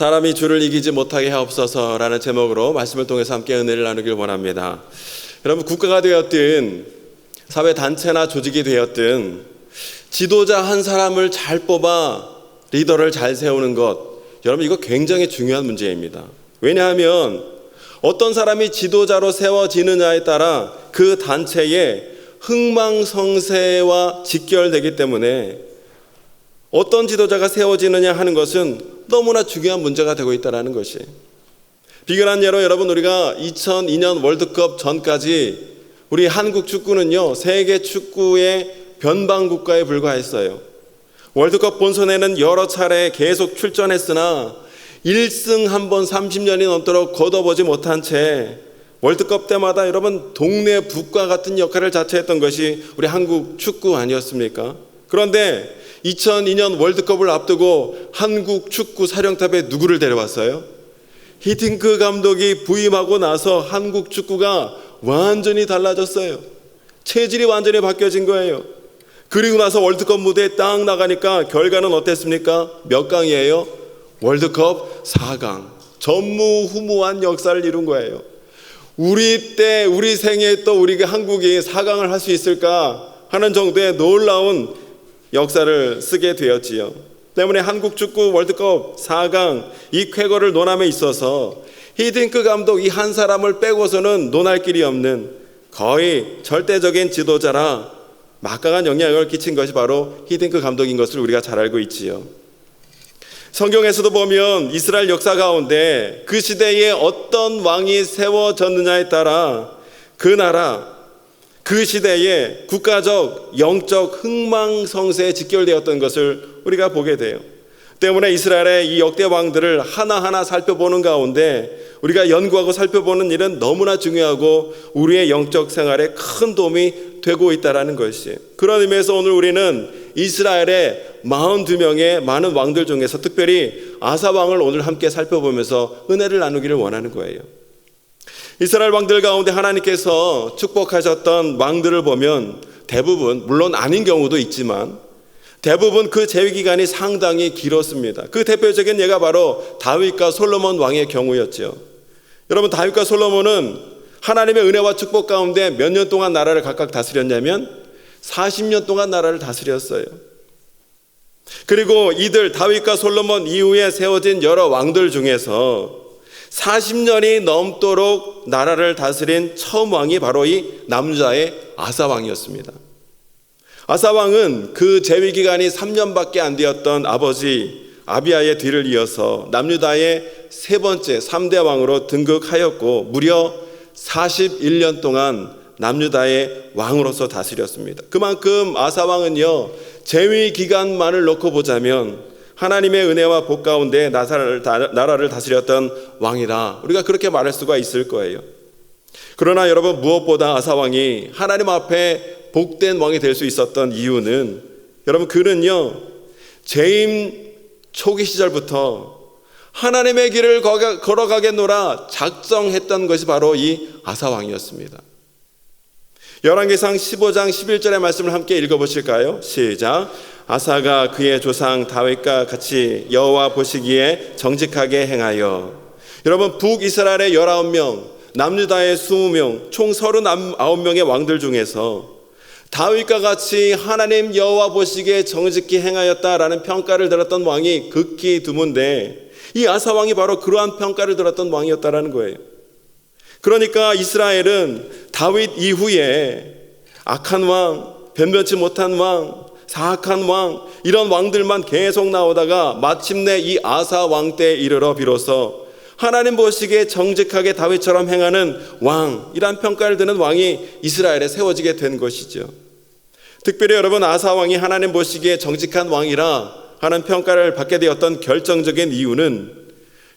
사람이 주를 이기지 못하게 하옵소서라는 제목으로 말씀을 통해서 함께 은혜를 나누길 원합니다. 여러분, 국가가 되었든 사회단체나 조직이 되었든 지도자 한 사람을 잘 뽑아 리더를 잘 세우는 것, 여러분 이거 굉장히 중요한 문제입니다. 왜냐하면 어떤 사람이 지도자로 세워지느냐에 따라 그 단체의 흥망성쇠와 직결되기 때문에 어떤 지도자가 세워지느냐 하는 것은 너무나 중요한 문제가 되고 있다는 것이. 비근한 예로 여러분, 우리가 2002년 월드컵 전까지 우리 한국 축구는요, 세계 축구의 변방국가에 불과했어요. 월드컵 본선에는 여러 차례 계속 출전했으나 1승 한 번 30년이 넘도록 거둬보지 못한 채 월드컵 때마다 여러분 동네 북과 같은 역할을 자처했던 것이 우리 한국 축구 아니었습니까? 그런데 2002년 월드컵을 앞두고 한국 축구 사령탑에 누구를 데려왔어요? 히딩크 감독이 부임하고 나서 한국 축구가 완전히 달라졌어요. 체질이 완전히 바뀌어진 거예요. 그리고 나서 월드컵 무대에 딱 나가니까 결과는 어땠습니까? 몇 강이에요? 월드컵 4강. 전무후무한 역사를 이룬 거예요. 우리 때, 우리 생에 또 우리 한국이 4강을 할 수 있을까 하는 정도의 놀라운 역사를 쓰게 되었지요. 때문에 한국 축구 월드컵 4강 이 쾌거를 논함에 있어서 히딩크 감독 이 한 사람을 빼고서는 논할 길이 없는 거의 절대적인 지도자라 막강한 영향을 끼친 것이 바로 히딩크 감독인 것을 우리가 잘 알고 있지요. 성경에서도 보면 이스라엘 역사 가운데 그 시대에 어떤 왕이 세워졌느냐에 따라 그 나라, 그 시대의 국가적, 영적 흥망성쇠에 직결되었던 것을 우리가 보게 돼요. 때문에 이스라엘의 이 역대 왕들을 하나하나 살펴보는 가운데 우리가 연구하고 살펴보는 일은 너무나 중요하고 우리의 영적 생활에 큰 도움이 되고 있다는 것이. 그런 의미에서 오늘 우리는 이스라엘의 42명의 많은 왕들 중에서 특별히 아사 왕을 오늘 함께 살펴보면서 은혜를 나누기를 원하는 거예요. 이스라엘 왕들 가운데 하나님께서 축복하셨던 왕들을 보면 대부분, 물론 아닌 경우도 있지만 대부분 그 재위 기간이 상당히 길었습니다. 그 대표적인 예가 바로 다윗과 솔로몬 왕의 경우였죠. 여러분, 다윗과 솔로몬은 하나님의 은혜와 축복 가운데 몇 년 동안 나라를 각각 다스렸냐면 40년 동안 나라를 다스렸어요. 그리고 이들 다윗과 솔로몬 이후에 세워진 여러 왕들 중에서 40년이 넘도록 나라를 다스린 처음 왕이 바로 이 남유다의 아사 왕이었습니다. 아사 왕은 그 재위 기간이 3년밖에 안 되었던 아버지 아비야의 뒤를 이어서 남유다의 세 번째 3대 왕으로 등극하였고 무려 41년 동안 남유다의 왕으로서 다스렸습니다. 그만큼 아사 왕은요, 재위 기간만을 놓고 보자면 하나님의 은혜와 복 가운데 나라를 다스렸던 왕이다, 우리가 그렇게 말할 수가 있을 거예요. 그러나 여러분, 무엇보다 아사 왕이 하나님 앞에 복된 왕이 될 수 있었던 이유는, 여러분, 그는요 재임 초기 시절부터 하나님의 길을 걸어가겠노라 작정했던 것이 바로 이 아사 왕이었습니다. 열왕기상 15장 11절의 말씀을 함께 읽어보실까요? 시작. 아사가 그의 조상 다윗과 같이 여호와 보시기에 정직하게 행하여. 여러분, 북이스라엘의 19명, 남유다의 20명, 총 39명의 왕들 중에서 다윗과 같이 하나님 여호와 보시기에 정직히 행하였다라는 평가를 들었던 왕이 극히 드문데 이 아사 왕이 바로 그러한 평가를 들었던 왕이었다라는 거예요. 그러니까 이스라엘은 다윗 이후에 악한 왕, 변변치 못한 왕, 사악한 왕, 이런 왕들만 계속 나오다가 마침내 이 아사 왕 때에 이르러 비로소 하나님 보시기에 정직하게 다윗처럼 행하는 왕이란 평가를 듣는 왕이 이스라엘에 세워지게 된 것이죠. 특별히 여러분, 아사 왕이 하나님 보시기에 정직한 왕이라 하는 평가를 받게 되었던 결정적인 이유는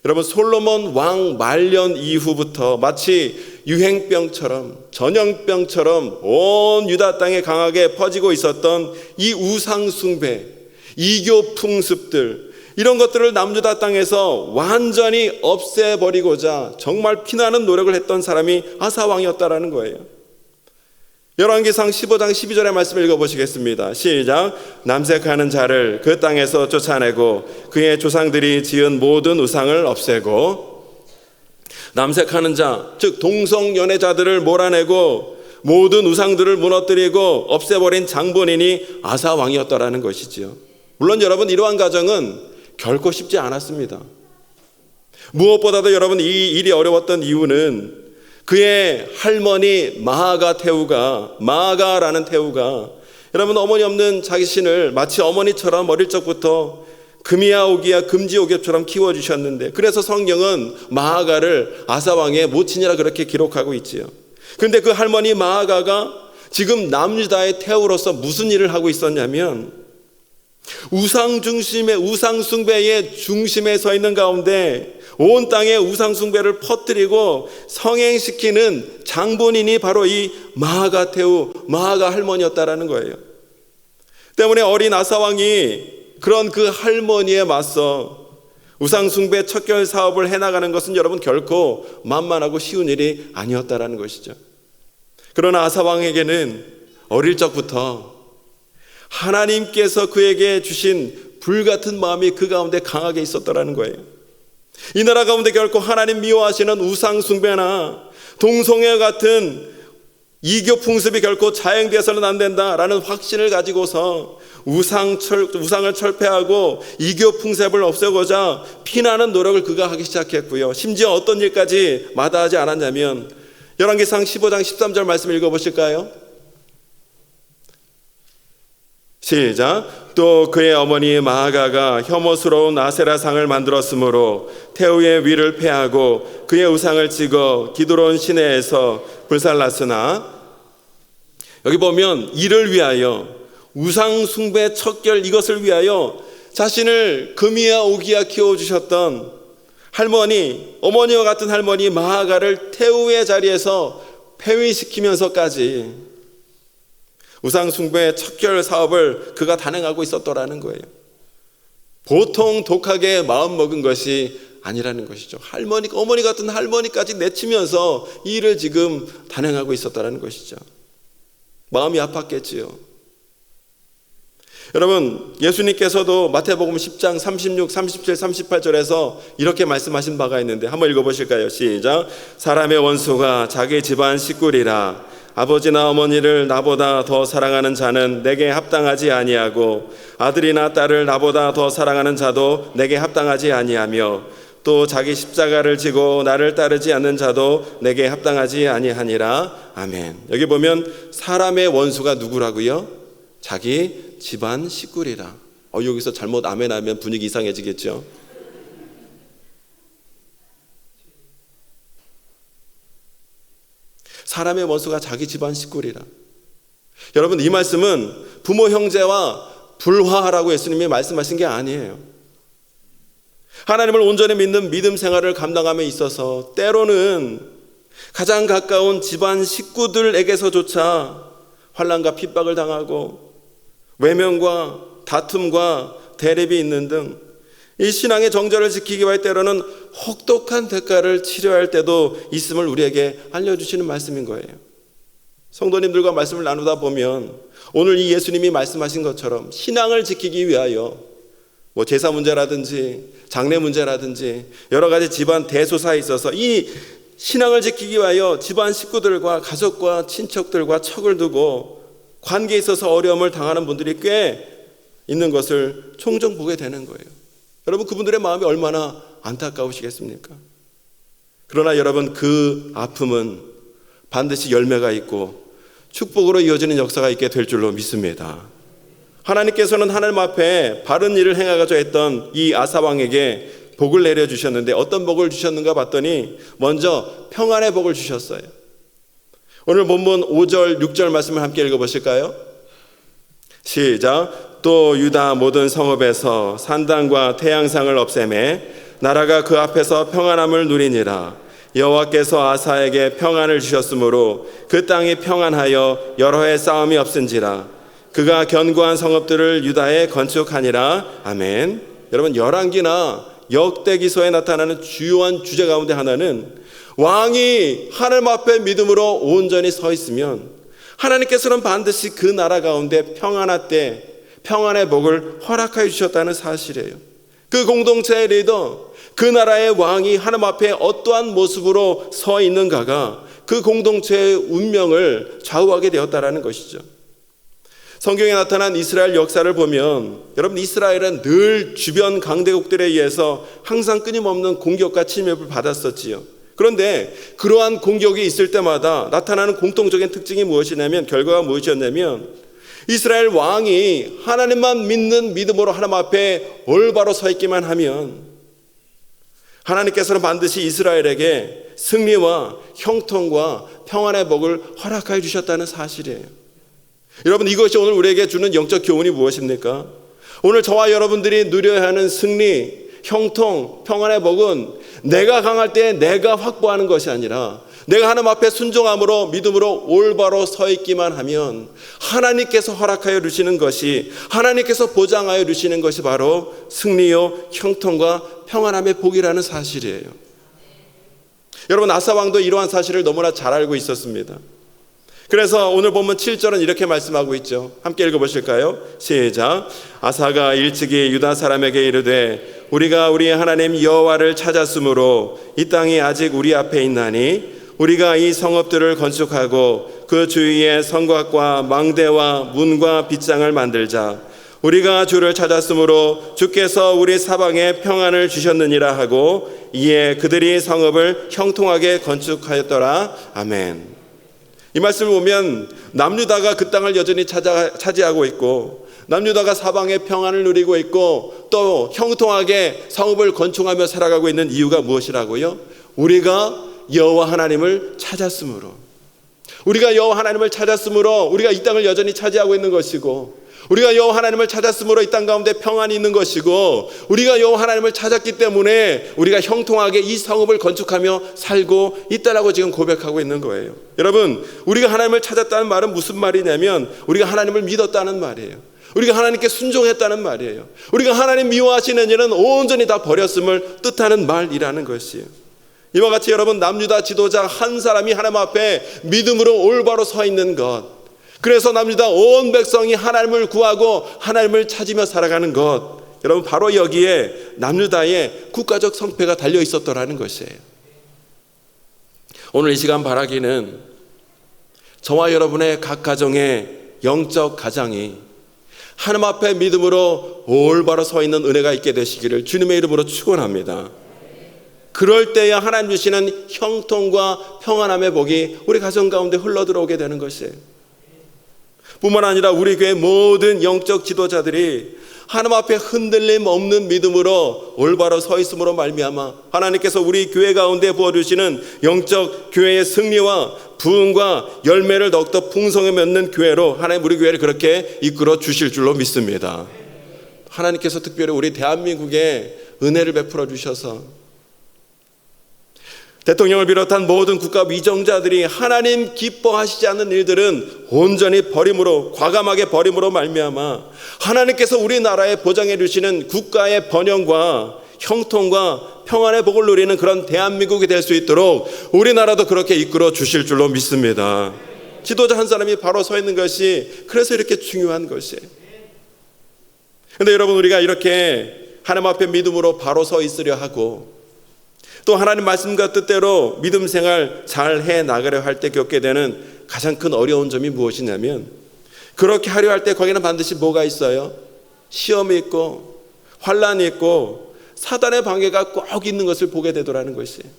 여러분, 솔로몬 왕 말년 이후부터 마치 유행병처럼, 전염병처럼 온 유다 땅에 강하게 퍼지고 있었던 이 우상 숭배, 이교 풍습들, 이런 것들을 남유다 땅에서 완전히 없애버리고자 정말 피나는 노력을 했던 사람이 아사 왕이었다라는 거예요. 열왕기상 15장 12절의 말씀을 읽어보시겠습니다. 시작. 남색하는 자를 그 땅에서 쫓아내고 그의 조상들이 지은 모든 우상을 없애고, 남색하는 자, 즉 동성연애자들을 몰아내고 모든 우상들을 무너뜨리고 없애버린 장본인이 아사 왕이었다라는 것이지요. 물론 여러분, 이러한 과정은 결코 쉽지 않았습니다. 무엇보다도 여러분, 이 일이 어려웠던 이유는 그의 할머니 마아가라는 태우가 여러분, 어머니 없는 자신을 마치 어머니처럼 어릴 적부터 금이야 오기야 금지오겹처럼 키워주셨는데, 그래서 성경은 마아가를 아사왕의 모친이라 그렇게 기록하고 있지요. 그런데 그 할머니 마아가가 지금 남유다의 태우로서 무슨 일을 하고 있었냐면, 우상 숭배의 중심에 서 있는 가운데 온 땅에 우상 숭배를 퍼뜨리고 성행시키는 장본인이 바로 이 마아가 할머니였다라는 거예요. 때문에 어린 아사왕이 그런 그 할머니에 맞서 우상 숭배 척결 사업을 해나가는 것은 여러분, 결코 만만하고 쉬운 일이 아니었다라는 것이죠. 그러나 아사왕에게는 어릴 적부터 하나님께서 그에게 주신 불같은 마음이 그 가운데 강하게 있었더라는 거예요. 이 나라 가운데 결코 하나님 미워하시는 우상 숭배나 동성애 같은 이교 풍습이 결코 자행되어서는 안 된다라는 확신을 가지고서 우상을 철폐하고 이교 풍습을 없애고자 피나는 노력을 그가 하기 시작했고요. 심지어 어떤 일까지 마다하지 않았냐면, 열왕기상 15장 13절 말씀 읽어보실까요? 시작. 또 그의 어머니 마아가가 혐오스러운 아세라상을 만들었으므로 태우의 위를 패하고 그의 우상을 찍어 기드론 시내에서 불살랐으나, 여기 보면 이를 위하여, 우상 숭배 척결 이것을 위하여 자신을 금이야 오기야 키워주셨던 어머니와 같은 할머니 마아가를 태우의 자리에서 폐위시키면서까지 우상 숭배 척결 사업을 그가 단행하고 있었더라는 거예요. 보통 독하게 마음먹은 것이 아니라는 것이죠. 어머니 같은 할머니까지 내치면서 이 일을 지금 단행하고 있었다는 것이죠. 마음이 아팠겠지요. 여러분, 예수님께서도 마태복음 10장 36, 37, 38절에서 이렇게 말씀하신 바가 있는데 한번 읽어보실까요? 시작. 사람의 원수가 자기 집안 식구리라. 아버지나 어머니를 나보다 더 사랑하는 자는 내게 합당하지 아니하고 아들이나 딸을 나보다 더 사랑하는 자도 내게 합당하지 아니하며 또 자기 십자가를 지고 나를 따르지 않는 자도 내게 합당하지 아니하니라. 아멘. 여기 보면 사람의 원수가 누구라고요? 자기 집안 식구리라. 여기서 잘못 아멘 하면 분위기 이상해지겠죠. 사람의 원수가 자기 집안 식구리라. 여러분, 이 말씀은 부모 형제와 불화하라고 예수님이 말씀하신 게 아니에요. 하나님을 온전히 믿는 믿음 생활을 감당함에 있어서 때로는 가장 가까운 집안 식구들에게서조차 환난과 핍박을 당하고 외면과 다툼과 대립이 있는 등 이 신앙의 정절을 지키기 위해 때로는 혹독한 대가를 치러야 할 때도 있음을 우리에게 알려주시는 말씀인 거예요. 성도님들과 말씀을 나누다 보면 오늘 이 예수님이 말씀하신 것처럼 신앙을 지키기 위하여 제사 문제라든지 장례 문제라든지 여러 가지 집안 대소사에 있어서 이 신앙을 지키기 위하여 집안 식구들과 가족과 친척들과 척을 두고 관계에 있어서 어려움을 당하는 분들이 꽤 있는 것을 종종 보게 되는 거예요. 여러분, 그분들의 마음이 얼마나 안타까우시겠습니까? 그러나 여러분, 그 아픔은 반드시 열매가 있고 축복으로 이어지는 역사가 있게 될 줄로 믿습니다. 하나님께서는 하나님 앞에 바른 일을 행하고자 했던 이 아사왕에게 복을 내려주셨는데 어떤 복을 주셨는가 봤더니 먼저 평안의 복을 주셨어요. 오늘 본문 5절 6절 말씀을 함께 읽어보실까요? 시작. 또 유다 모든 성읍에서 산당과 태양상을 없애매 나라가 그 앞에서 평안함을 누리니라. 여호와께서 아사에게 평안을 주셨으므로 그 땅이 평안하여 여러 해 싸움이 없은지라. 그가 견고한 성읍들을 유다에 건축하니라. 아멘. 여러분, 열왕기나 역대기서에 나타나는 주요한 주제 가운데 하나는 왕이 하나님 앞에 믿음으로 온전히 서 있으면 하나님께서는 반드시 그 나라 가운데 평안할 때 평안의 복을 허락하여 주셨다는 사실이에요. 그 공동체의 리더, 그 나라의 왕이 하나님 앞에 어떠한 모습으로 서 있는가가 그 공동체의 운명을 좌우하게 되었다는 것이죠. 성경에 나타난 이스라엘 역사를 보면 여러분, 이스라엘은 늘 주변 강대국들에 의해서 항상 끊임없는 공격과 침입을 받았었지요. 그런데 그러한 공격이 있을 때마다 나타나는 공통적인 특징이 무엇이냐면, 결과가 무엇이었냐면, 이스라엘 왕이 하나님만 믿는 믿음으로 하나님 앞에 올바로 서 있기만 하면 하나님께서는 반드시 이스라엘에게 승리와 형통과 평안의 복을 허락하여 주셨다는 사실이에요. 여러분, 이것이 오늘 우리에게 주는 영적 교훈이 무엇입니까? 오늘 저와 여러분들이 누려야 하는 승리, 형통, 평안의 복은 내가 강할 때 내가 확보하는 것이 아니라 내가 하나님 앞에 순종함으로 믿음으로 올바로 서 있기만 하면 하나님께서 허락하여 주시는 것이, 하나님께서 보장하여 주시는 것이 바로 승리요 형통과 평안함의 복이라는 사실이에요. 여러분, 아사 왕도 이러한 사실을 너무나 잘 알고 있었습니다. 그래서 오늘 본문 7절은 이렇게 말씀하고 있죠. 함께 읽어보실까요? 시작. 아사가 일찍이 유다 사람에게 이르되 우리가 우리 하나님 여호와를 찾았으므로 이 땅이 아직 우리 앞에 있나니 우리가 이 성읍들을 건축하고 그 주위에 성곽과 망대와 문과 빗장을 만들자. 우리가 주를 찾았으므로 주께서 우리 사방에 평안을 주셨느니라 하고 이에 그들이 성읍을 형통하게 건축하였더라. 아멘. 이 말씀을 보면 남유다가 그 땅을 여전히 차지하고 있고 남유다가 사방에 평안을 누리고 있고 또 형통하게 성읍을 건축하며 살아가고 있는 이유가 무엇이라고요? 우리가 여호와 하나님을 찾았으므로, 우리가 여호와 하나님을 찾았으므로 우리가 이 땅을 여전히 차지하고 있는 것이고, 우리가 여호와 하나님을 찾았으므로 이 땅 가운데 평안이 있는 것이고, 우리가 여호와 하나님을 찾았기 때문에 우리가 형통하게 이 성읍을 건축하며 살고 있다라고 지금 고백하고 있는 거예요. 여러분, 우리가 하나님을 찾았다는 말은 무슨 말이냐면 우리가 하나님을 믿었다는 말이에요. 우리가 하나님께 순종했다는 말이에요. 우리가 하나님 미워하시는 일은 온전히 다 버렸음을 뜻하는 말이라는 것이에요. 이와 같이 여러분, 남유다 지도자 한 사람이 하나님 앞에 믿음으로 올바로 서 있는 것, 그래서 남유다 온 백성이 하나님을 구하고 하나님을 찾으며 살아가는 것, 여러분 바로 여기에 남유다의 국가적 성패가 달려 있었더라는 것이에요. 오늘 이 시간 바라기는 저와 여러분의 각 가정의 영적 가장이 하나님 앞에 믿음으로 올바로 서 있는 은혜가 있게 되시기를 주님의 이름으로 축원합니다. 그럴 때야 하나님 주시는 형통과 평안함의 복이 우리 가정 가운데 흘러들어오게 되는 것이에요. 뿐만 아니라 우리 교회 모든 영적 지도자들이 하나님 앞에 흔들림 없는 믿음으로 올바로 서 있음으로 말미암아 하나님께서 우리 교회 가운데 부어주시는 영적 교회의 승리와 부흥과 열매를 더욱더 풍성히 맺는 교회로 하나님 우리 교회를 그렇게 이끌어 주실 줄로 믿습니다. 하나님께서 특별히 우리 대한민국에 은혜를 베풀어 주셔서 대통령을 비롯한 모든 국가 위정자들이 하나님 기뻐하시지 않는 일들은 온전히 버림으로, 과감하게 버림으로 말미암아 하나님께서 우리나라에 보장해 주시는 국가의 번영과 형통과 평안의 복을 누리는 그런 대한민국이 될 수 있도록 우리나라도 그렇게 이끌어 주실 줄로 믿습니다. 지도자 한 사람이 바로 서 있는 것이 그래서 이렇게 중요한 것이에요. 그런데 여러분, 우리가 이렇게 하나님 앞에 믿음으로 바로 서 있으려 하고 또 하나님 말씀과 뜻대로 믿음 생활 잘 해 나가려 할 때 겪게 되는 가장 큰 어려운 점이 무엇이냐면, 그렇게 하려 할 때 거기는 반드시 뭐가 있어요? 시험이 있고 환란이 있고 사단의 방해가 꼭 있는 것을 보게 되더라는 것이에요.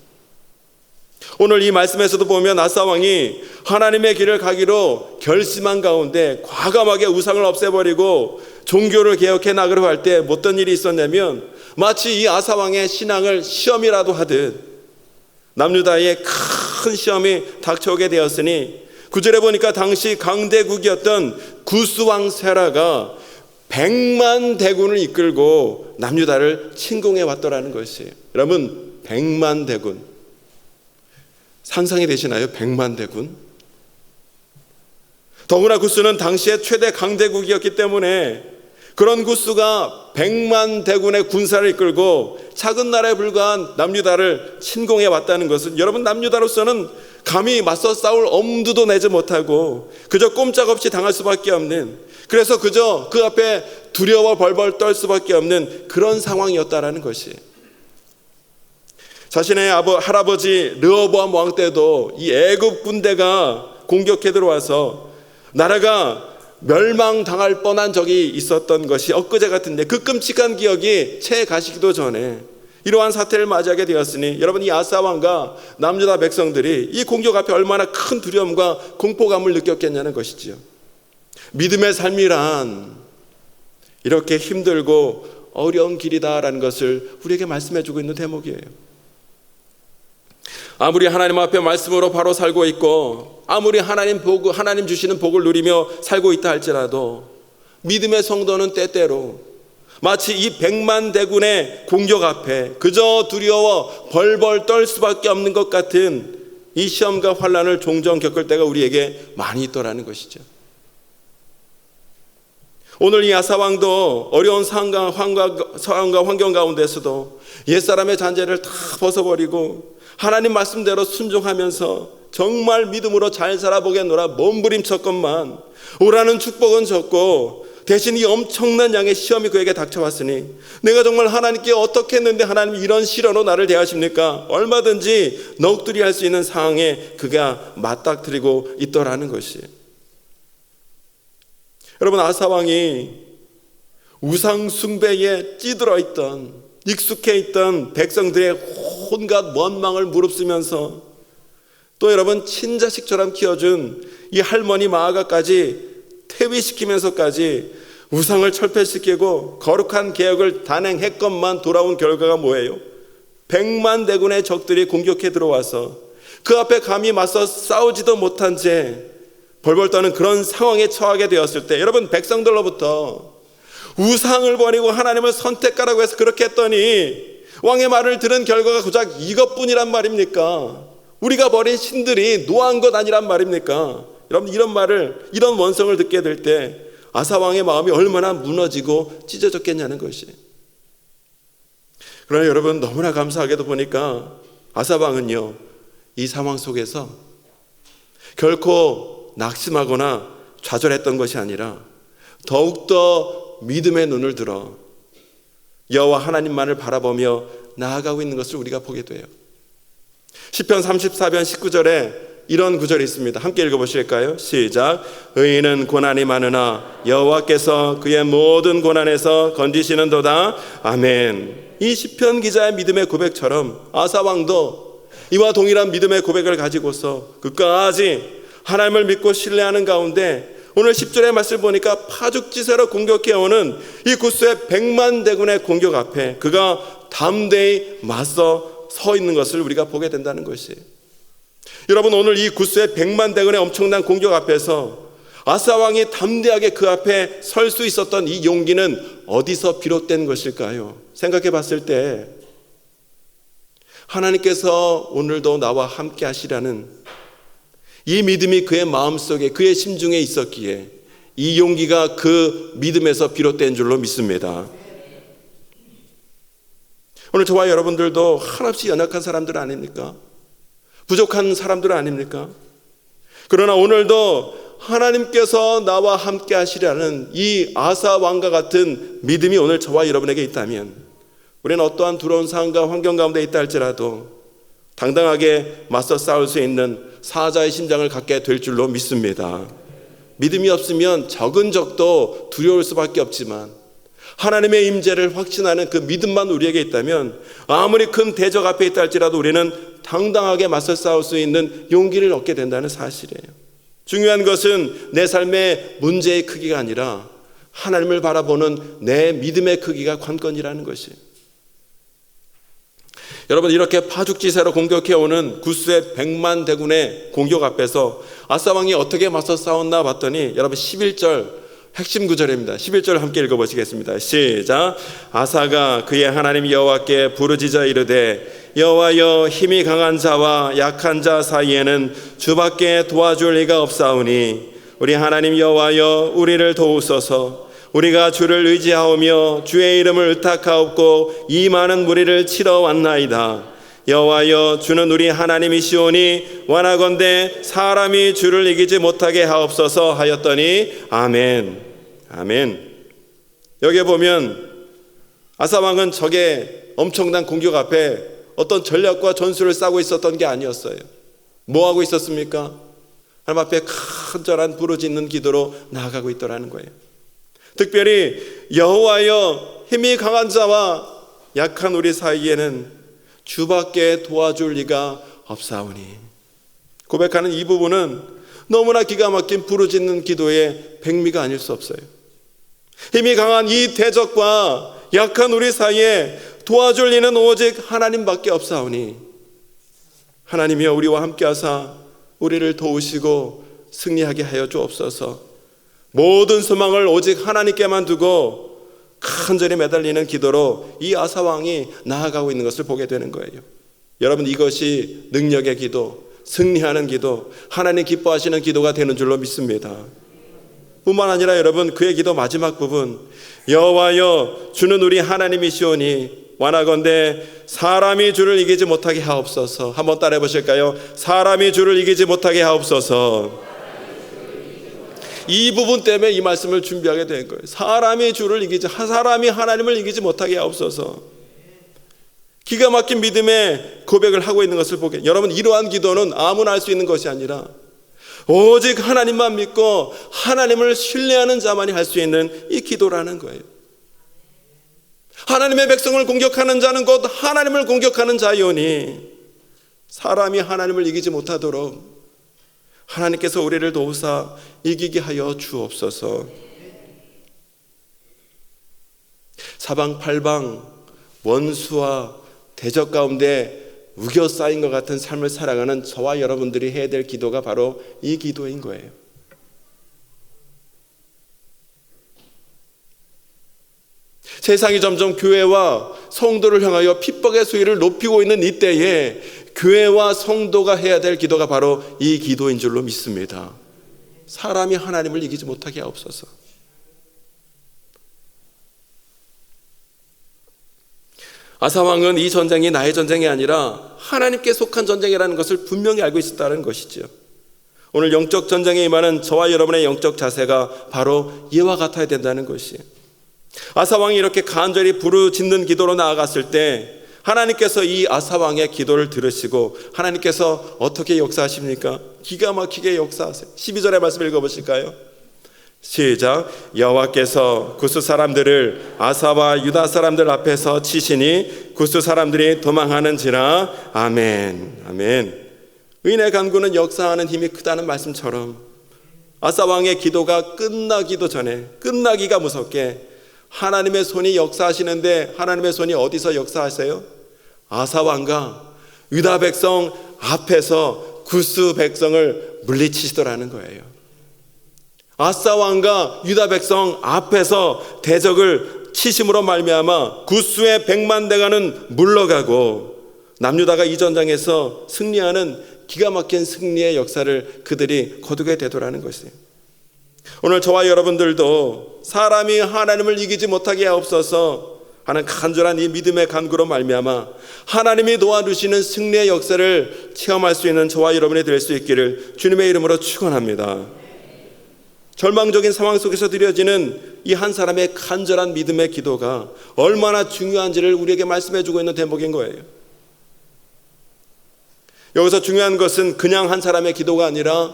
오늘 이 말씀에서도 보면 아사 왕이 하나님의 길을 가기로 결심한 가운데 과감하게 우상을 없애버리고 종교를 개혁해 나가려 할 때 어떤 일이 있었냐면, 마치 이 아사 왕의 신앙을 시험이라도 하듯 남유다의 큰 시험이 닥쳐오게 되었으니 9절에 보니까 당시 강대국이었던 구스왕 세라가 100만 대군을 이끌고 남유다를 침공해 왔더라는 것이에요. 여러분, 100만 대군 상상이 되시나요? 100만 대군. 더구나 구스는 당시의 최대 강대국이었기 때문에 그런 구스가 100만 대군의 군사를 이끌고 작은 나라에 불과한 남유다를 침공해 왔다는 것은 여러분, 남유다로서는 감히 맞서 싸울 엄두도 내지 못하고 그저 꼼짝없이 당할 수밖에 없는, 그래서 그저 그 앞에 두려워 벌벌 떨 수밖에 없는 그런 상황이었다라는 것이, 자신의 할아버지 르호보암 왕 때도 이 애굽 군대가 공격해 들어와서 나라가 멸망당할 뻔한 적이 있었던 것이 엊그제 같은데, 그 끔찍한 기억이 채 가시기도 전에 이러한 사태를 맞이하게 되었으니, 여러분, 이 아사 왕과 남유다 백성들이 이 공격 앞에 얼마나 큰 두려움과 공포감을 느꼈겠냐는 것이지요. 믿음의 삶이란 이렇게 힘들고 어려운 길이다라는 것을 우리에게 말씀해 주고 있는 대목이에요. 아무리 하나님 앞에 말씀으로 바로 살고 있고, 아무리 하나님 주시는 복을 누리며 살고 있다 할지라도, 믿음의 성도는 때때로 마치 이 100만 대군의 공격 앞에 그저 두려워 벌벌 떨 수밖에 없는 것 같은 이 시험과 환난을 종종 겪을 때가 우리에게 많이 있더라는 것이죠. 오늘 이 아사왕도 어려운 상황과 환경 가운데서도 옛사람의 잔재를 다 벗어버리고 하나님 말씀대로 순종하면서 정말 믿음으로 잘 살아보겠노라 몸부림쳤건만 오라는 축복은 적고, 대신 이 엄청난 양의 시험이 그에게 닥쳐왔으니 내가 정말 하나님께 어떻게 했는데 하나님이 이런 시련으로 나를 대하십니까? 얼마든지 넋두리 할 수 있는 상황에 그가 맞닥뜨리고 있더라는 것이, 여러분, 아사왕이 우상 숭배에 찌들어 있던, 익숙해 있던 백성들의 온갖 원망을 무릅쓰면서, 또 여러분, 친자식처럼 키워준 이 할머니 마아가까지 퇴위시키면서까지 우상을 철폐시키고 거룩한 개혁을 단행했건만 돌아온 결과가 뭐예요? 100만 대군의 적들이 공격해 들어와서 그 앞에 감히 맞서 싸우지도 못한 채 벌벌 떠는 그런 상황에 처하게 되었을 때, 여러분, 백성들로부터 우상을 버리고 하나님을 선택하라고 해서 그렇게 했더니 왕의 말을 들은 결과가 고작 이것뿐이란 말입니까? 우리가 버린 신들이 노한 것 아니란 말입니까? 여러분, 이런 원성을 듣게 될 때 아사왕의 마음이 얼마나 무너지고 찢어졌겠냐는 것이. 그러나 여러분, 너무나 감사하게도 보니까 아사왕은요, 이 상황 속에서 결코 낙심하거나 좌절했던 것이 아니라 더욱더 믿음의 눈을 들어 여호와 하나님만을 바라보며 나아가고 있는 것을 우리가 보게 돼요. 시편 34편 19절에 이런 구절이 있습니다. 함께 읽어보실까요? 시작. 의인은 고난이 많으나 여호와께서 그의 모든 고난에서 건지시는도다. 아멘. 이 시편 기자의 믿음의 고백처럼 아사왕도 이와 동일한 믿음의 고백을 가지고서 끝까지 하나님을 믿고 신뢰하는 가운데 오늘 10절의 말씀을 보니까 파죽지세로 공격해오는 이 구스의 100만 대군의 공격 앞에 그가 담대히 맞서 서 있는 것을 우리가 보게 된다는 것이에요. 여러분, 오늘 이 구스의 100만 대군의 엄청난 공격 앞에서 아사왕이 담대하게 그 앞에 설 수 있었던 이 용기는 어디서 비롯된 것일까요? 생각해 봤을 때 하나님께서 오늘도 나와 함께 하시라는 이 믿음이 그의 마음속에, 그의 심중에 있었기에 이 용기가 그 믿음에서 비롯된 줄로 믿습니다. 오늘 저와 여러분들도 한없이 연약한 사람들 아닙니까? 부족한 사람들 아닙니까? 그러나 오늘도 하나님께서 나와 함께 하시라는 이 아사 왕과 같은 믿음이 오늘 저와 여러분에게 있다면, 우리는 어떠한 두려운 상황과 환경 가운데 있다 할지라도 당당하게 맞서 싸울 수 있는 사자의 심장을 갖게 될 줄로 믿습니다. 믿음이 없으면 적은 적도 두려울 수밖에 없지만 하나님의 임재를 확신하는 그 믿음만 우리에게 있다면 아무리 큰 대적 앞에 있다 할지라도 우리는 당당하게 맞서 싸울 수 있는 용기를 얻게 된다는 사실이에요. 중요한 것은 내 삶의 문제의 크기가 아니라 하나님을 바라보는 내 믿음의 크기가 관건이라는 것이에요. 여러분, 이렇게 파죽지세로 공격해오는 구스의 100만 대군의 공격 앞에서 아사왕이 어떻게 맞서 싸웠나 봤더니 여러분 11절 핵심 구절입니다. 11절 함께 읽어보시겠습니다. 시작. 아사가 그의 하나님 여호와께 부르짖어 이르되 여호와여, 힘이 강한 자와 약한 자 사이에는 주밖에 도와줄 리가 없사오니 우리 하나님 여호와여, 우리를 도우소서. 우리가 주를 의지하오며 주의 이름을 의탁하옵고 이 많은 무리를 치러 왔나이다. 여호와여 주는 우리 하나님이시오니 원하건대 사람이 주를 이기지 못하게 하옵소서 하였더니 아멘. 아멘. 여기에 보면 아사 왕은 적의 엄청난 공격 앞에 어떤 전략과 전술을 싸고 있었던 게 아니었어요. 뭐 하고 있었습니까? 하나님 앞에 간절한 부르짖는 기도로 나아가고 있더라는 거예요. 특별히 여호와여 힘이 강한 자와 약한 우리 사이에는 주밖에 도와줄 리가 없사오니, 고백하는 이 부분은 너무나 기가 막힌 부르짖는 기도의 백미가 아닐 수 없어요. 힘이 강한 이 대적과 약한 우리 사이에 도와줄 이는 오직 하나님밖에 없사오니 하나님이여 우리와 함께하사 우리를 도우시고 승리하게 하여 주옵소서. 모든 소망을 오직 하나님께만 두고 간절히 매달리는 기도로 이 아사 왕이 나아가고 있는 것을 보게 되는 거예요. 여러분, 이것이 능력의 기도, 승리하는 기도, 하나님 기뻐하시는 기도가 되는 줄로 믿습니다. 뿐만 아니라 여러분, 그의 기도 마지막 부분, 여호와여 주는 우리 하나님이시오니 원하건대 사람이 주를 이기지 못하게 하옵소서. 한번 따라해 보실까요? 사람이 주를 이기지 못하게 하옵소서. 이 부분 때문에 이 말씀을 준비하게 된 거예요. 사람이 사람이 하나님을 이기지 못하게 하옵소서. 기가 막힌 믿음의 고백을 하고 있는 것을 보게. 여러분, 이러한 기도는 아무나 할 수 있는 것이 아니라 오직 하나님만 믿고 하나님을 신뢰하는 자만이 할 수 있는 이 기도라는 거예요. 하나님의 백성을 공격하는 자는 곧 하나님을 공격하는 자이오니 사람이 하나님을 이기지 못하도록 하나님께서 우리를 도우사 이기게 하여 주옵소서. 사방팔방 원수와 대적 가운데 우겨 쌓인 것 같은 삶을 살아가는 저와 여러분들이 해야 될 기도가 바로 이 기도인 거예요. 세상이 점점 교회와 성도를 향하여 핍박의 수위를 높이고 있는 이때에 교회와 성도가 해야 될 기도가 바로 이 기도인 줄로 믿습니다. 사람이 하나님을 이기지 못하게 하옵소서. 아사 왕은 이 전쟁이 나의 전쟁이 아니라 하나님께 속한 전쟁이라는 것을 분명히 알고 있었다는 것이죠. 오늘 영적 전쟁에 임하는 저와 여러분의 영적 자세가 바로 이와 같아야 된다는 것이에요. 아사 왕이 이렇게 간절히 부르짖는 기도로 나아갔을 때 하나님께서 이 아사 왕의 기도를 들으시고 하나님께서 어떻게 역사하십니까? 기가 막히게 역사하세요. 12절의 말씀 읽어보실까요? 시작. 여호와께서 구스 사람들을 아사와 유다 사람들 앞에서 치시니 구스 사람들이 도망하는지라. 아멘. 아멘. 의인의 간구는 역사하는 힘이 크다는 말씀처럼 아사 왕의 기도가 끝나기도 전에, 끝나기가 무섭게 하나님의 손이 역사하시는데, 하나님의 손이 어디서 역사하세요? 아사 왕과 유다 백성 앞에서 구스 백성을 물리치시더라는 거예요. 아사 왕과 유다 백성 앞에서 대적을 치심으로 말미암아 구스의 100만 대가는 물러가고 남유다가 이 전장에서 승리하는 기가 막힌 승리의 역사를 그들이 거두게 되더라는 것이에요. 오늘 저와 여러분들도 사람이 하나님을 이기지 못하게 하옵소서 하는 간절한 이 믿음의 간구로 말미암아 하나님이 도와주시는 승리의 역사를 체험할 수 있는 저와 여러분이 될 수 있기를 주님의 이름으로 축원합니다. 절망적인 상황 속에서 드려지는 이 한 사람의 간절한 믿음의 기도가 얼마나 중요한지를 우리에게 말씀해 주고 있는 대목인 거예요. 여기서 중요한 것은 그냥 한 사람의 기도가 아니라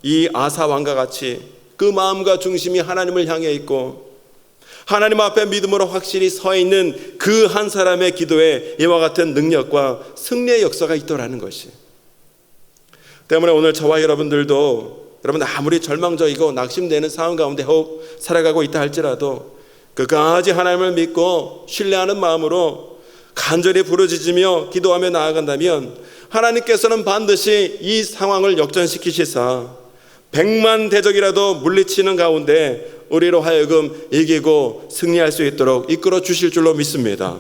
이 아사 왕과 같이 그 마음과 중심이 하나님을 향해 있고 하나님 앞에 믿음으로 확실히 서 있는 그 한 사람의 기도에 이와 같은 능력과 승리의 역사가 있더라는 것이. 때문에 오늘 저와 여러분들도 여러분 아무리 절망적이고 낙심되는 상황 가운데 혹 살아가고 있다 할지라도 끝까지 하나님을 믿고 신뢰하는 마음으로 간절히 부르짖으며 기도하며 나아간다면 하나님께서는 반드시 이 상황을 역전시키시사 100만 대적이라도 물리치는 가운데 우리로 하여금 이기고 승리할 수 있도록 이끌어 주실 줄로 믿습니다.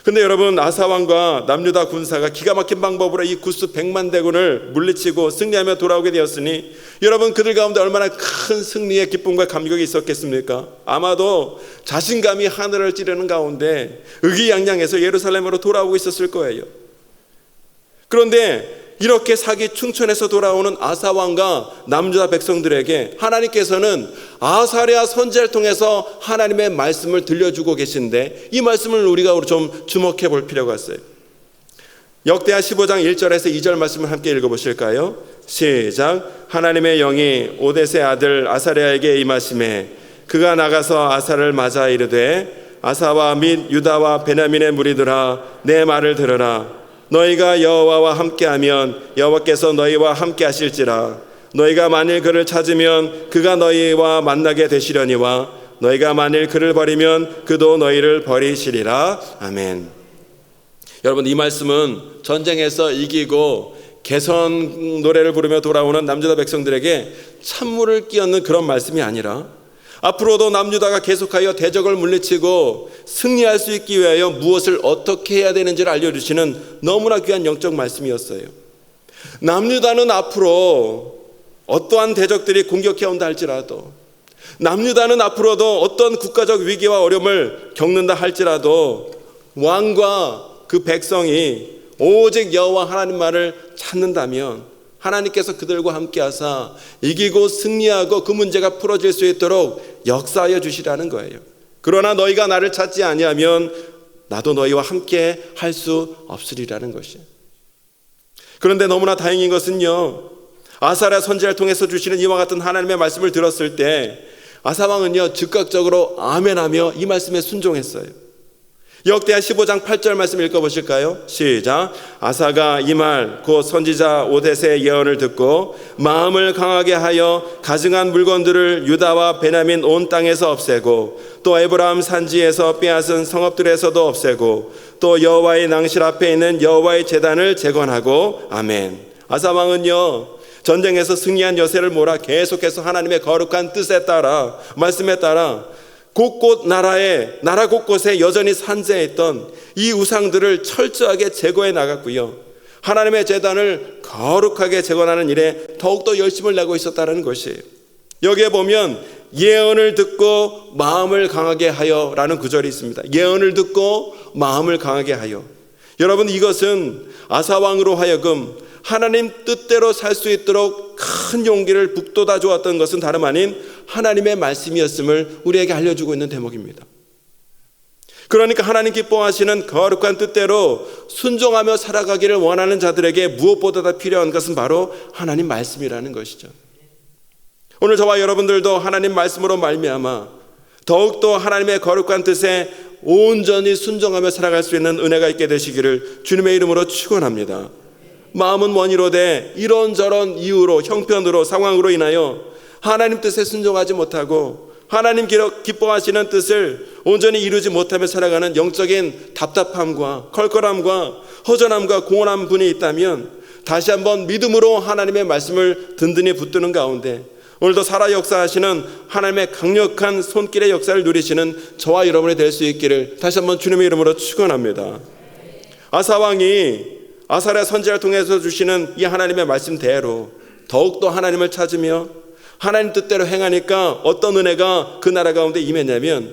근데 여러분, 아사왕과 남유다 군사가 기가 막힌 방법으로 이 구스 100만 대군을 물리치고 승리하며 돌아오게 되었으니 여러분, 그들 가운데 얼마나 큰 승리의 기쁨과 감격이 있었겠습니까? 아마도 자신감이 하늘을 찌르는 가운데 의기양양해서 예루살렘으로 돌아오고 있었을 거예요. 그런데 이렇게 사기 충천에서 돌아오는 아사왕과 남유다 백성들에게 하나님께서는 아사랴 선지자를 통해서 하나님의 말씀을 들려주고 계신데, 이 말씀을 우리가 좀 주목해 볼 필요가 있어요. 역대하 15장 1절에서 2절 말씀을 함께 읽어보실까요? 시작. 하나님의 영이 오뎃의 아들 아사랴에게 임하심에 그가 나가서 아사를 맞아 이르되, 아사와 및 유다와 베냐민의 무리들아, 내 말을 들으라. 너희가 여호와와 함께하면 여호와께서 너희와 함께하실지라. 너희가 만일 그를 찾으면 그가 너희와 만나게 되시려니와 너희가 만일 그를 버리면 그도 너희를 버리시리라. 아멘. 여러분, 이 말씀은 전쟁에서 이기고 개선 노래를 부르며 돌아오는 남유다 백성들에게 찬물을 끼얹는 그런 말씀이 아니라, 앞으로도 남유다가 계속하여 대적을 물리치고 승리할 수 있기 위하여 무엇을 어떻게 해야 되는지를 알려주시는 너무나 귀한 영적 말씀이었어요. 남유다는 앞으로 어떠한 대적들이 공격해온다 할지라도, 남유다는 앞으로도 어떤 국가적 위기와 어려움을 겪는다 할지라도 왕과 그 백성이 오직 여호와 하나님만을 찾는다면 하나님께서 그들과 함께 하사 이기고 승리하고 그 문제가 풀어질 수 있도록 역사하여 주시라는 거예요. 그러나 너희가 나를 찾지 아니하면 나도 너희와 함께 할 수 없으리라는 것이에요. 그런데 너무나 다행인 것은요, 아사랴 선지자를 통해서 주시는 이와 같은 하나님의 말씀을 들었을 때 아사왕은요 즉각적으로 아멘하며 이 말씀에 순종했어요. 역대하 15장 8절 말씀 읽어보실까요? 시작. 아사가 이 말 곧 선지자 오뎃의 예언을 듣고 마음을 강하게 하여 가증한 물건들을 유다와 베냐민 온 땅에서 없애고 또 에브라임 산지에서 빼앗은 성읍들에서도 없애고 또 여호와의 낭실 앞에 있는 여호와의 제단을 재건하고. 아멘. 아사 왕은요 전쟁에서 승리한 여세를 몰아 계속해서 하나님의 거룩한 뜻에 따라, 말씀에 따라 곳곳 나라 곳곳에 여전히 산재했던 이 우상들을 철저하게 제거해 나갔고요, 하나님의 제단을 거룩하게 재건하는 일에 더욱더 열심을 내고 있었다는 것이에요. 여기에 보면 예언을 듣고 마음을 강하게 하여 라는 구절이 있습니다. 예언을 듣고 마음을 강하게 하여. 여러분, 이것은 아사왕으로 하여금 하나님 뜻대로 살 수 있도록 큰 용기를 북돋아 주었던 것은 다름 아닌 하나님의 말씀이었음을 우리에게 알려주고 있는 대목입니다. 그러니까 하나님 기뻐하시는 거룩한 뜻대로 순종하며 살아가기를 원하는 자들에게 무엇보다 필요한 것은 바로 하나님 말씀이라는 것이죠. 오늘 저와 여러분들도 하나님 말씀으로 말미암아 더욱더 하나님의 거룩한 뜻에 온전히 순종하며 살아갈 수 있는 은혜가 있게 되시기를 주님의 이름으로 축원합니다. 마음은 원이로되 이런저런 이유로, 형편으로, 상황으로 인하여 하나님 뜻에 순종하지 못하고 하나님 기뻐하시는 뜻을 온전히 이루지 못하며 살아가는 영적인 답답함과 컬컬함과 허전함과 공허한 분이 있다면 다시 한번 믿음으로 하나님의 말씀을 든든히 붙드는 가운데 오늘도 살아 역사하시는 하나님의 강력한 손길의 역사를 누리시는 저와 여러분이 될 수 있기를 다시 한번 주님의 이름으로 축원합니다. 아사왕이 아사랴 선지자를 통해서 주시는 이 하나님의 말씀대로 더욱더 하나님을 찾으며 하나님 뜻대로 행하니까 어떤 은혜가 그 나라 가운데 임했냐면,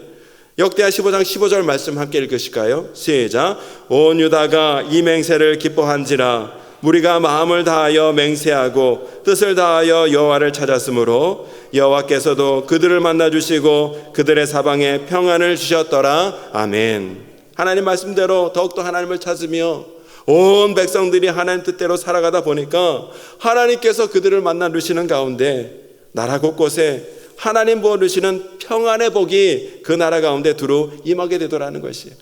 역대하 15장 15절 말씀 함께 읽으실까요? 시작. 온 유다가 이 맹세를 기뻐한지라 무리가 마음을 다하여 맹세하고 뜻을 다하여 여호와를 찾았으므로 여호와께서도 그들을 만나 주시고 그들의 사방에 평안을 주셨더라. 아멘. 하나님 말씀대로 더욱더 하나님을 찾으며 온 백성들이 하나님 뜻대로 살아가다 보니까 하나님께서 그들을 만나 주시는 가운데 나라 곳곳에 하나님 부어주시는 평안의 복이 그 나라 가운데 두루 임하게 되더라는 것이에요.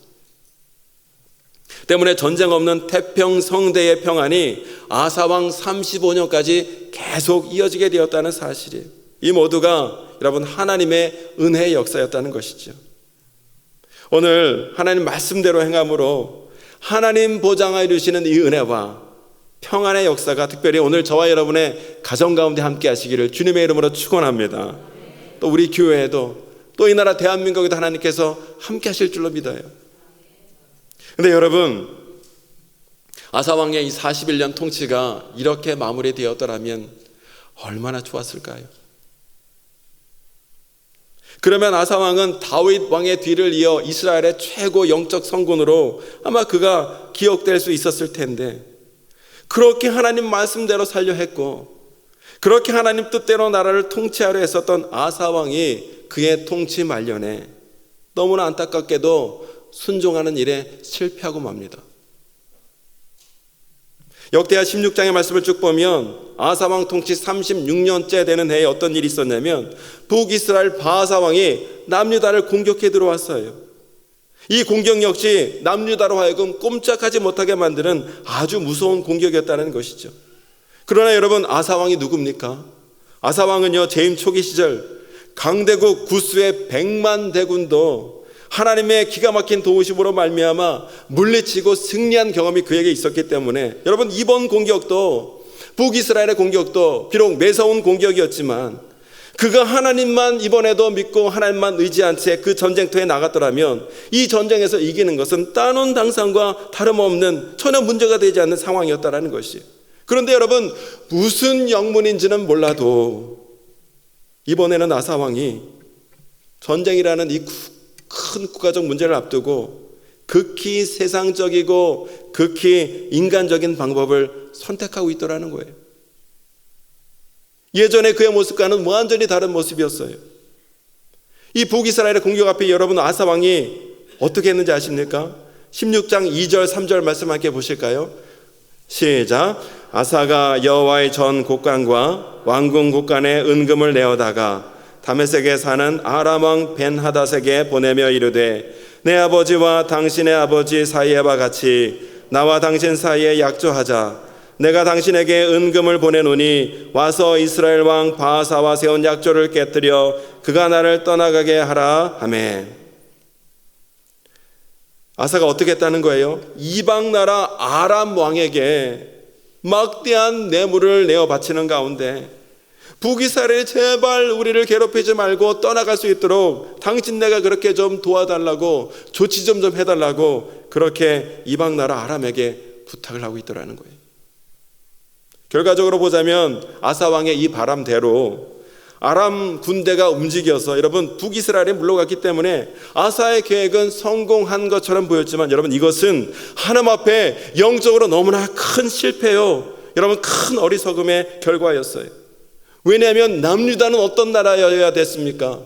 때문에 전쟁 없는 태평성대의 평안이 아사왕 35년까지 계속 이어지게 되었다는 사실이에요. 이 모두가 여러분 하나님의 은혜의 역사였다는 것이죠. 오늘 하나님 말씀대로 행함으로 하나님 보장하여 주시는 이 은혜와 평안의 역사가 특별히 오늘 저와 여러분의 가정 가운데 함께 하시기를 주님의 이름으로 축원합니다. 또 우리 교회에도 또 이 나라 대한민국에도 하나님께서 함께 하실 줄로 믿어요. 근데 여러분, 아사 왕의 이 41년 통치가 이렇게 마무리되었더라면 얼마나 좋았을까요? 그러면 아사 왕은 다윗 왕의 뒤를 이어 이스라엘의 최고 영적 성군으로 아마 그가 기억될 수 있었을 텐데, 그렇게 하나님 말씀대로 살려 했고 그렇게 하나님 뜻대로 나라를 통치하려 했었던 아사 왕이 그의 통치 말년에 너무나 안타깝게도 순종하는 일에 실패하고 맙니다. 역대하 16장의 말씀을 쭉 보면 아사 왕 통치 36년째 되는 해에 어떤 일이 있었냐면, 북이스라엘 바하사 왕이 남유다를 공격해 들어왔어요. 이 공격 역시 남유다로 하여금 꼼짝하지 못하게 만드는 아주 무서운 공격이었다는 것이죠. 그러나 여러분, 아사 왕이 누굽니까? 아사 왕은요, 재임 초기 시절 강대국 구스의 100만 대군도 하나님의 기가 막힌 도우심으로 말미암아 물리치고 승리한 경험이 그에게 있었기 때문에, 여러분, 이번 공격도, 북이스라엘의 공격도 비록 매서운 공격이었지만 그가 하나님만 이번에도 믿고 하나님만 의지한 채 그 전쟁터에 나갔더라면 이 전쟁에서 이기는 것은 따놓은 당상과 다름없는 전혀 문제가 되지 않는 상황이었다는 것이. 그런데 여러분, 무슨 영문인지는 몰라도 이번에는 아사 왕이 전쟁이라는 이 큰 국가적 문제를 앞두고 극히 세상적이고 극히 인간적인 방법을 선택하고 있더라는 거예요. 예전에 그의 모습과는 완전히 다른 모습이었어요. 이 북이스라엘의 공격 앞에 여러분, 아사 왕이 어떻게 했는지 아십니까? 16장 2절 3절 말씀 함께 보실까요? 시작. 아사가 여호와의 전 곡간과 왕궁 곡간에 은금을 내어다가 다메섹에 사는 아람 왕 벤하닷에게 보내며 이르되, 내 아버지와 당신의 아버지 사이에와 같이 나와 당신 사이에 약조하자. 내가 당신에게 은금을 보내노니 와서 이스라엘 왕 바하사와 세운 약조를 깨뜨려 그가 나를 떠나가게 하라 하매. 아사가 어떻게 했다는 거예요? 이방 나라 아람 왕에게 막대한 뇌물을 내어 바치는 가운데, 북이스라엘이 제발 우리를 괴롭히지 말고 떠나갈 수 있도록 당신네가 그렇게 좀 도와달라고, 조치 좀 해달라고 그렇게 이방 나라 아람에게 부탁을 하고 있더라는 거예요. 결과적으로 보자면 아사 왕의 이 바람대로 아람 군대가 움직여서, 여러분, 북이스라엘에 물러갔기 때문에 아사의 계획은 성공한 것처럼 보였지만, 여러분, 이것은 하나님 앞에 영적으로 너무나 큰 실패요, 여러분, 큰 어리석음의 결과였어요. 왜냐하면 남유다는 어떤 나라여야 됐습니까?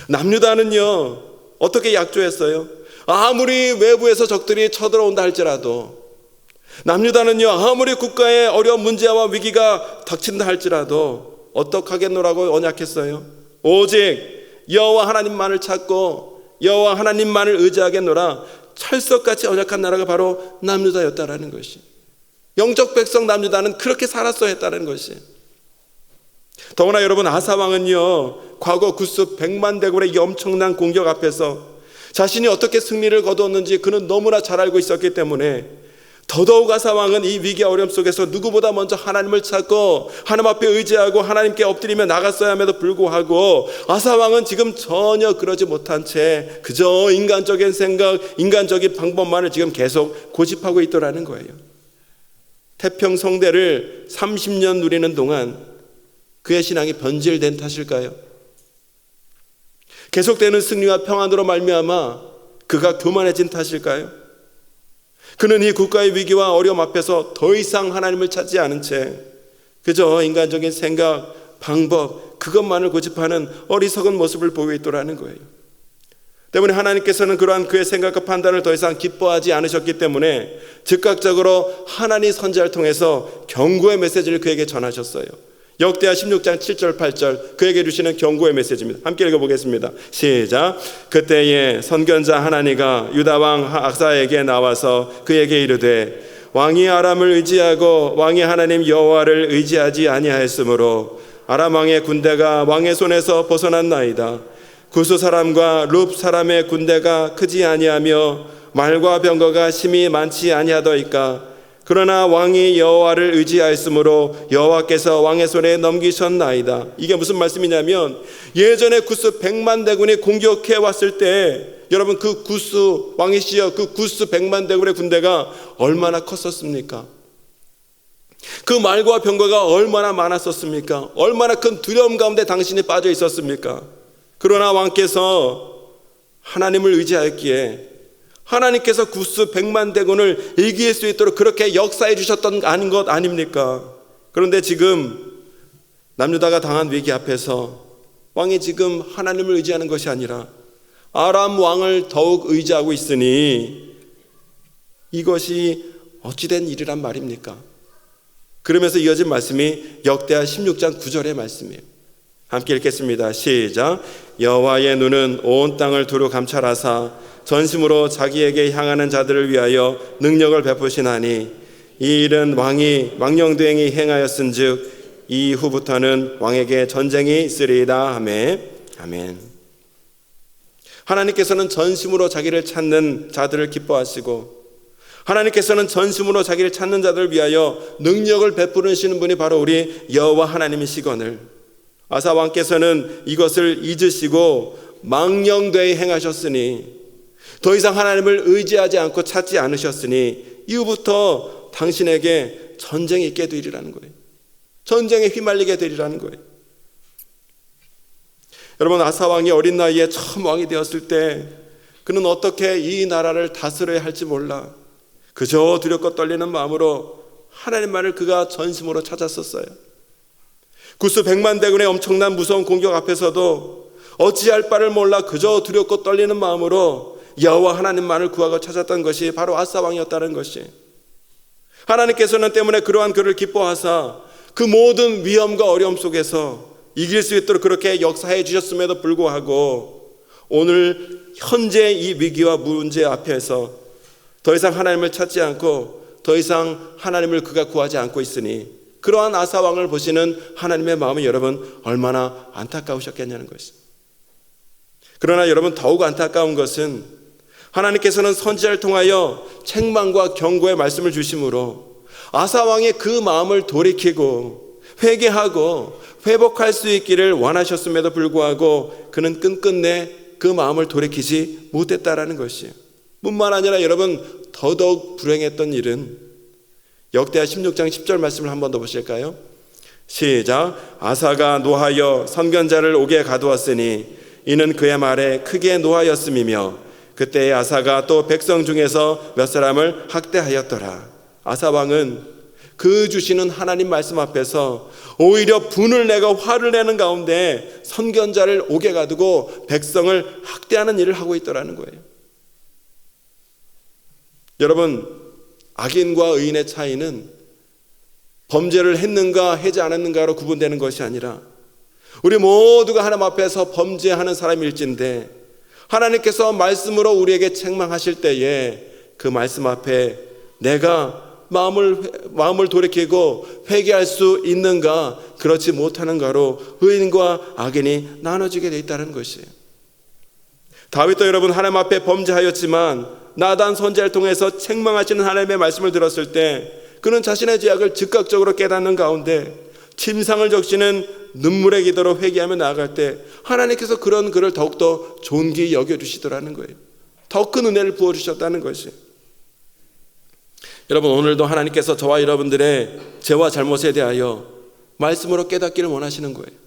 남유다는요, 어떻게 약조했어요? 아무리 외부에서 적들이 쳐들어온다 할지라도, 남유다는요, 아무리 국가에 어려운 문제와 위기가 닥친다 할지라도 어떻게 하겠노라고 언약했어요? 오직 여호와 하나님만을 찾고 여호와 하나님만을 의지하겠노라 철석같이 언약한 나라가 바로 남유다였다라는 것이. 영적 백성 남유다는 그렇게 살았어야 했다는 것이. 더구나 여러분, 아사 왕은요, 과거 구스 100만 대군의 이 엄청난 공격 앞에서 자신이 어떻게 승리를 거두었는지 그는 너무나 잘 알고 있었기 때문에 더더욱 아사 왕은 이 위기 어려움 속에서 누구보다 먼저 하나님을 찾고 하나님 앞에 의지하고 하나님께 엎드리며 나갔어야 함에도 불구하고, 아사 왕은 지금 전혀 그러지 못한 채 그저 인간적인 생각, 인간적인 방법만을 지금 계속 고집하고 있더라는 거예요. 태평성대를 30년 누리는 동안 그의 신앙이 변질된 탓일까요? 계속되는 승리와 평안으로 말미암아 그가 교만해진 탓일까요? 그는 이 국가의 위기와 어려움 앞에서 더 이상 하나님을 찾지 않은 채 그저 인간적인 생각, 방법, 그것만을 고집하는 어리석은 모습을 보이고 있더라는 거예요. 때문에 하나님께서는 그러한 그의 생각과 판단을 더 이상 기뻐하지 않으셨기 때문에 즉각적으로 하나님 선지자를 통해서 경고의 메시지를 그에게 전하셨어요. 역대하 16장 7절 8절 그에게 주시는 경고의 메시지입니다. 함께 읽어보겠습니다. 시작. 그때에 선견자 하나니가 유다 왕 악사에게 나와서 그에게 이르되, 왕이 아람을 의지하고 왕이 하나님 여호와를 의지하지 아니하였으므로 아람 왕의 군대가 왕의 손에서 벗어났나이다. 구스 사람과 룹 사람의 군대가 크지 아니하며 말과 병거가 심히 많지 아니하더이까. 그러나 왕이 여호와를 의지하였으므로 여호와께서 왕의 손에 넘기셨나이다. 이게 무슨 말씀이냐면 예전에 구스 100만 대군이 공격해 왔을 때 여러분 그 구스 왕의 시여 그 구스 100만 대군의 군대가 얼마나 컸었습니까? 그 말과 병거가 얼마나 많았었습니까? 얼마나 큰 두려움 가운데 당신이 빠져 있었습니까? 그러나 왕께서 하나님을 의지하였기에 하나님께서 구스 100만 대군을 이길 수 있도록 그렇게 역사해 주셨던 것 아닙니까? 그런데 지금 남유다가 당한 위기 앞에서 왕이 지금 하나님을 의지하는 것이 아니라 아람 왕을 더욱 의지하고 있으니 이것이 어찌된 일이란 말입니까? 그러면서 이어진 말씀이 역대하 16장 9절의 말씀이에요. 함께 읽겠습니다. 시작. 여호와의 눈은 온 땅을 두루 감찰하사 전심으로 자기에게 향하는 자들을 위하여 능력을 베푸시나니 이 일은 왕이 망령되행이 행하였은즉 이후부터는 왕에게 전쟁이 있으리이다 하매. 아멘. 하나님께서는 전심으로 자기를 찾는 자들을 기뻐하시고 하나님께서는 전심으로 자기를 찾는 자들을 위하여 능력을 베푸시는 분이 바로 우리 여호와 하나님이시거늘 아사 왕께서는 이것을 잊으시고 망령되이 행하셨으니 더 이상 하나님을 의지하지 않고 찾지 않으셨으니 이후부터 당신에게 전쟁이 있게 되리라는 거예요. 전쟁에 휘말리게 되리라는 거예요. 여러분 아사 왕이 어린 나이에 처음 왕이 되었을 때 그는 어떻게 이 나라를 다스려야 할지 몰라 그저 두렵고 떨리는 마음으로 하나님만을 그가 전심으로 찾았었어요. 구스 100만 대군의 엄청난 무서운 공격 앞에서도 어찌할 바를 몰라 그저 두렵고 떨리는 마음으로 여호와 하나님만을 구하고 찾았던 것이 바로 아사 왕이었다는 것이, 하나님께서는 때문에 그러한 그를 기뻐하사 그 모든 위험과 어려움 속에서 이길 수 있도록 그렇게 역사해 주셨음에도 불구하고 오늘 현재 이 위기와 문제 앞에서 더 이상 하나님을 찾지 않고 더 이상 하나님을 그가 구하지 않고 있으니 그러한 아사 왕을 보시는 하나님의 마음이 여러분 얼마나 안타까우셨겠냐는 것입니다. 그러나 여러분 더욱 안타까운 것은 하나님께서는 선지자를 통하여 책망과 경고의 말씀을 주심으로 아사 왕의 그 마음을 돌이키고 회개하고 회복할 수 있기를 원하셨음에도 불구하고 그는 끝끝내 그 마음을 돌이키지 못했다라는 것이에요. 뿐만 아니라 여러분 더더욱 불행했던 일은 역대하 16장 10절 말씀을 한 번 더 보실까요? 시작. 아사가 노하여 선견자를 옥에 가두었으니 이는 그의 말에 크게 노하였음이며 그때의 아사가 또 백성 중에서 몇 사람을 학대하였더라. 아사 왕은 그 주시는 하나님 말씀 앞에서 오히려 분을 내고 화를 내는 가운데 선견자를 옥에 가두고 백성을 학대하는 일을 하고 있더라는 거예요. 여러분 악인과 의인의 차이는 범죄를 했는가 하지 않았는가로 구분되는 것이 아니라 우리 모두가 하나님 앞에서 범죄하는 사람일진데 하나님께서 말씀으로 우리에게 책망하실 때에 그 말씀 앞에 내가 마음을 돌이키고 회개할 수 있는가 그렇지 못하는가로 의인과 악인이 나눠지게 되어 있다는 것이에요. 다윗도 여러분 하나님 앞에 범죄하였지만 나단 선지자를 통해서 책망하시는 하나님의 말씀을 들었을 때 그는 자신의 죄악을 즉각적으로 깨닫는 가운데 침상을 적시는 눈물의 기도로 회개하며 나아갈 때 하나님께서 그런 그를 더욱더 존귀히 여겨주시더라는 거예요. 더 큰 은혜를 부어주셨다는 것이에요. 여러분 오늘도 하나님께서 저와 여러분들의 죄와 잘못에 대하여 말씀으로 깨닫기를 원하시는 거예요.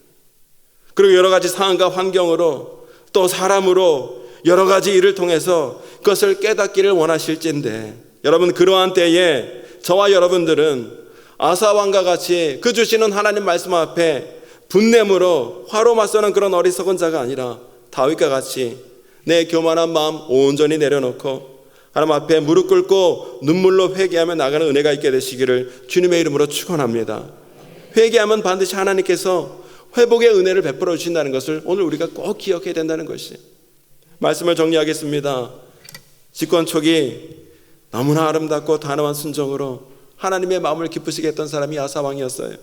그리고 여러 가지 상황과 환경으로 또 사람으로 여러 가지 일을 통해서 그것을 깨닫기를 원하실진데 여러분 그러한 때에 저와 여러분들은 아사왕과 같이 그 주시는 하나님 말씀 앞에 분냄으로 화로 맞서는 그런 어리석은 자가 아니라 다윗과 같이 내 교만한 마음 온전히 내려놓고 하나님 앞에 무릎 꿇고 눈물로 회개하며 나가는 은혜가 있게 되시기를 주님의 이름으로 축원합니다. 회개하면 반드시 하나님께서 회복의 은혜를 베풀어 주신다는 것을 오늘 우리가 꼭 기억해야 된다는 것이. 말씀을 정리하겠습니다. 집권 초기 너무나 아름답고 단호한 순종으로 하나님의 마음을 기쁘시게 했던 사람이 아사왕이었어요.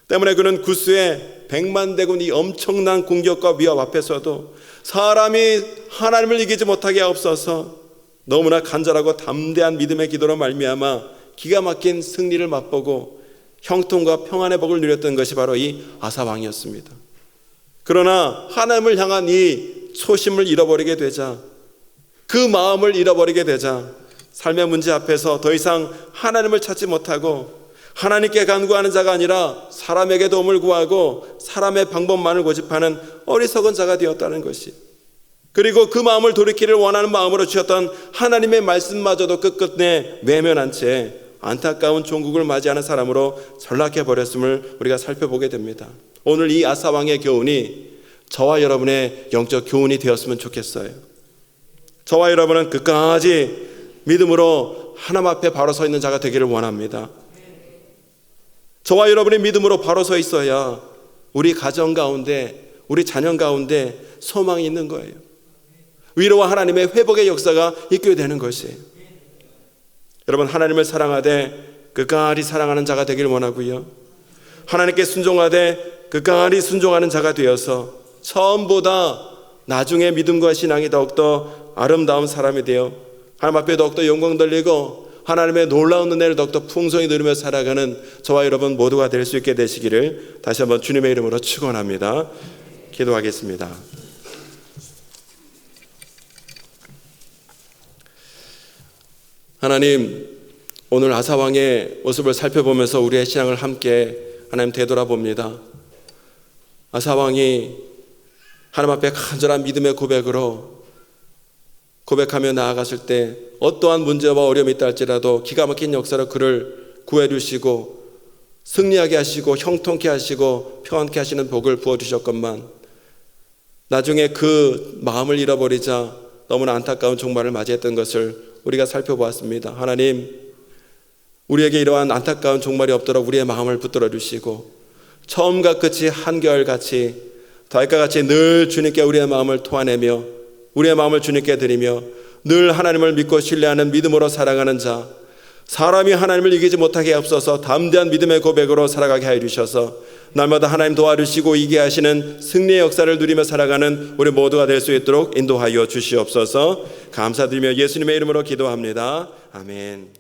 때문에 그는 구스의 100만 대군 이 엄청난 공격과 위협 앞에서도 사람이 하나님을 이기지 못하게 하옵소서 너무나 간절하고 담대한 믿음의 기도로 말미암아 기가 막힌 승리를 맛보고 형통과 평안의 복을 누렸던 것이 바로 이 아사 왕이었습니다. 그러나 하나님을 향한 이 초심을 잃어버리게 되자, 그 마음을 잃어버리게 되자 삶의 문제 앞에서 더 이상 하나님을 찾지 못하고 하나님께 간구하는 자가 아니라 사람에게 도움을 구하고 사람의 방법만을 고집하는 어리석은 자가 되었다는 것이, 그리고 그 마음을 돌이키를 원하는 마음으로 주셨던 하나님의 말씀마저도 끝끝내 외면한 채 안타까운 종국을 맞이하는 사람으로 전락해 버렸음을 우리가 살펴보게 됩니다. 오늘 이 아사 왕의 교훈이 저와 여러분의 영적 교훈이 되었으면 좋겠어요. 저와 여러분은 끝까지 믿음으로 하나님 앞에 바로 서 있는 자가 되기를 원합니다. 저와 여러분의 믿음으로 바로 서 있어야 우리 가정 가운데, 우리 자녀 가운데 소망이 있는 거예요. 위로와 하나님의 회복의 역사가 있게 되는 것이에요. 여러분, 하나님을 사랑하되 끝까지 사랑하는 자가 되기를 원하고요, 하나님께 순종하되 끝까지 순종하는 자가 되어서 처음보다 나중에 믿음과 신앙이 더욱더 아름다운 사람이 되어 하나님 앞에 더욱더 영광 돌리고 하나님의 놀라운 은혜를 더욱더 풍성히 누리며 살아가는 저와 여러분 모두가 될 수 있게 되시기를 다시 한번 주님의 이름으로 축원합니다. 기도하겠습니다. 하나님, 오늘 아사왕의 모습을 살펴보면서 우리의 신앙을 함께 하나님 되돌아봅니다. 아사왕이 하나님 앞에 간절한 믿음의 고백으로 고백하며 나아갔을 때 어떠한 문제와 어려움이 있다 할지라도 기가 막힌 역사로 그를 구해주시고 승리하게 하시고 형통케 하시고 평안케 하시는 복을 부어주셨건만 나중에 그 마음을 잃어버리자 너무나 안타까운 종말을 맞이했던 것을 우리가 살펴보았습니다. 하나님, 우리에게 이러한 안타까운 종말이 없도록 우리의 마음을 붙들어 주시고 처음과 끝이 한결같이 다윗과 같이 늘 주님께 우리의 마음을 토하내며 우리의 마음을 주님께 드리며 늘 하나님을 믿고 신뢰하는 믿음으로 살아가는 자, 사람이 하나님을 이기지 못하게 앞서서 담대한 믿음의 고백으로 살아가게 하여 주셔서 날마다 하나님 도와주시고 이기게 하시는 승리의 역사를 누리며 살아가는 우리 모두가 될 수 있도록 인도하여 주시옵소서. 감사드리며 예수님의 이름으로 기도합니다. 아멘.